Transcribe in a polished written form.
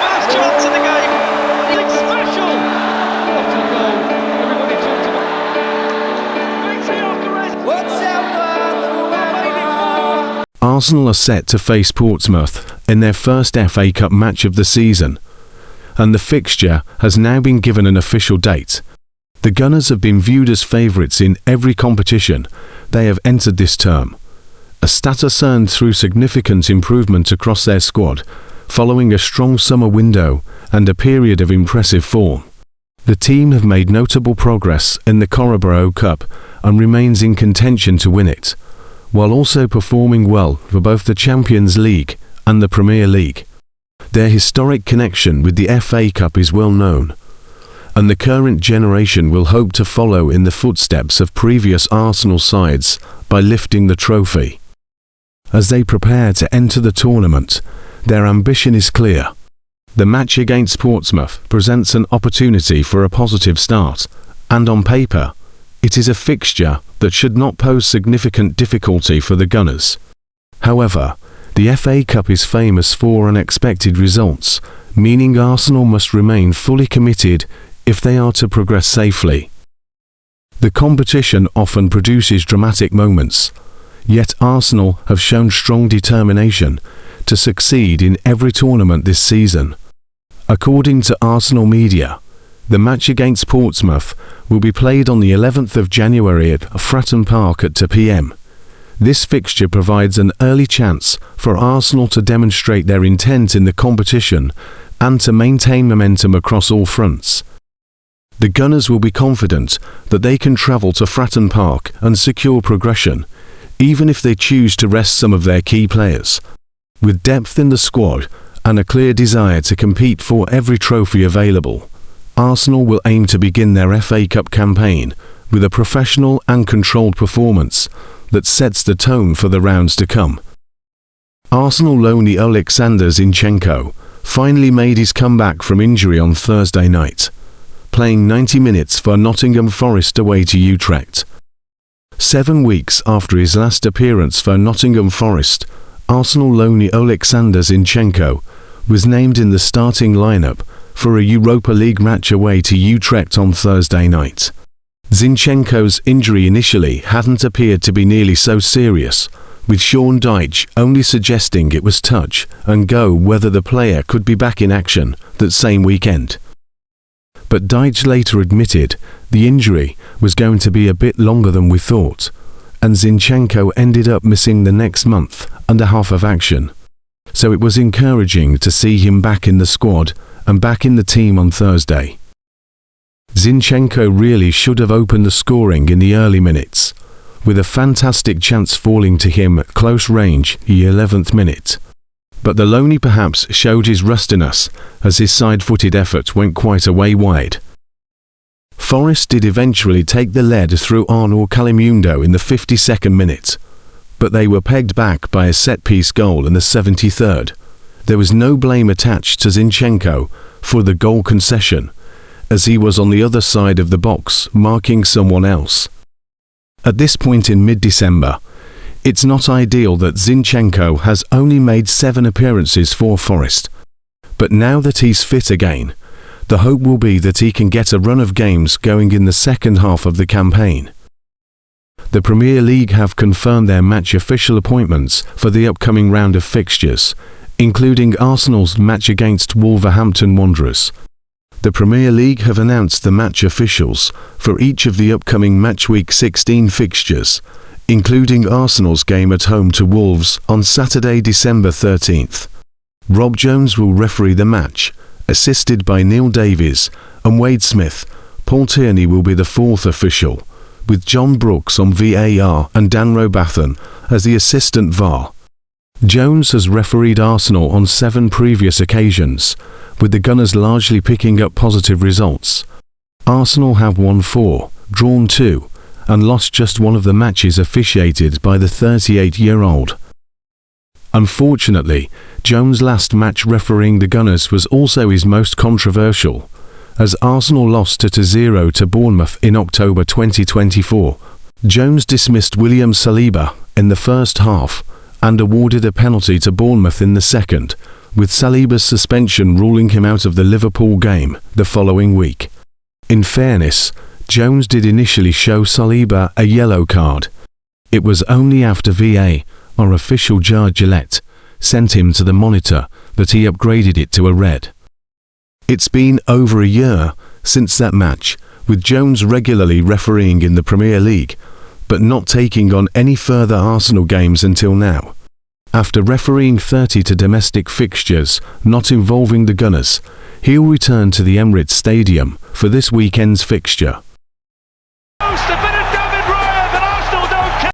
first chance of the game. It's special. What a goal. Everybody talked about it. Arsenal are set to face Portsmouth in their first FA Cup match of the season, and the fixture has now been given an official date. The Gunners have been viewed as favourites in every competition they have entered this term, a status earned through significant improvement across their squad, following a strong summer window and a period of impressive form. The team have made notable progress in the Carabao Cup and remains in contention to win it, while also performing well for both the Champions League and the Premier League. Their historic connection with the FA Cup is well known, and the current generation will hope to follow in the footsteps of previous Arsenal sides by lifting the trophy. As they prepare to enter the tournament, their ambition is clear. The match against Portsmouth presents an opportunity for a positive start, and on paper, it is a fixture that should not pose significant difficulty for the Gunners. However, the FA Cup is famous for unexpected results, meaning Arsenal must remain fully committed if they are to progress safely. The competition often produces dramatic moments, yet Arsenal have shown strong determination to succeed in every tournament this season. According to Arsenal media, the match against Portsmouth will be played on the 11th of January at Fratton Park at 2 p.m. This fixture provides an early chance for Arsenal to demonstrate their intent in the competition and to maintain momentum across all fronts. The Gunners will be confident that they can travel to Fratton Park and secure progression, even if they choose to rest some of their key players. With depth in the squad and a clear desire to compete for every trophy available, Arsenal will aim to begin their FA Cup campaign with a professional and controlled performance that sets the tone for the rounds to come. Arsenal loanee Alexander Zinchenko finally made his comeback from injury on Thursday night, playing 90 minutes for Nottingham Forest away to Utrecht. 7 weeks after his last appearance for Nottingham Forest, Arsenal loanee Alexander Zinchenko was named in the starting lineup for a Europa League match away to Utrecht on Thursday night. Zinchenko's injury initially hadn't appeared to be nearly so serious, with Sean Dyche only suggesting it was touch and go whether the player could be back in action that same weekend. But Dyche later admitted the injury was going to be a bit longer than we thought, and Zinchenko ended up missing the next month and a half of action. So it was encouraging to see him back in the squad and back in the team on Thursday. Zinchenko really should have opened the scoring in the early minutes, with a fantastic chance falling to him at close range in the 11th minute. But the loanee perhaps showed his rustiness as his side-footed effort went quite a way wide. Forest did eventually take the lead through Arnaud Calimundo in the 52nd minute, but they were pegged back by a set-piece goal in the 73rd. There was no blame attached to Zinchenko for the goal concession, as he was on the other side of the box marking someone else. At this point in mid-December, it's not ideal that Zinchenko has only made 7 appearances for Forest, but now that he's fit again, the hope will be that he can get a run of games going in the second half of the campaign. The Premier League have confirmed their match official appointments for the upcoming round of fixtures, including Arsenal's match against Wolverhampton Wanderers. The Premier League have announced the match officials for each of the upcoming Match Week 16 fixtures, including Arsenal's game at home to Wolves on Saturday, December 13th. Rob Jones will referee the match, assisted by Neil Davies and Wade Smith. Paul Tierney will be the 4th official, with John Brooks on VAR and Dan Robathan as the assistant VAR. Jones has refereed Arsenal on 7 previous occasions, with the Gunners largely picking up positive results. Arsenal have won 4, drawn 2, and lost just one of the matches officiated by the 38-year-old. Unfortunately, Jones' last match refereeing the Gunners was also his most controversial, as Arsenal lost 2-0 to Bournemouth in October 2024. Jones dismissed William Saliba in the first half and awarded a penalty to Bournemouth in the second, with Saliba's suspension ruling him out of the Liverpool game the following week. In fairness, Jones did initially show Saliba a yellow card. It was only after VAR, our official judge Gillette, sent him to the monitor that he upgraded it to a red. It's been over a year since that match, with Jones regularly refereeing in the Premier League, but not taking on any further Arsenal games until now. After refereeing 30 domestic fixtures not involving the Gunners, he'll return to the Emirates Stadium for this weekend's fixture.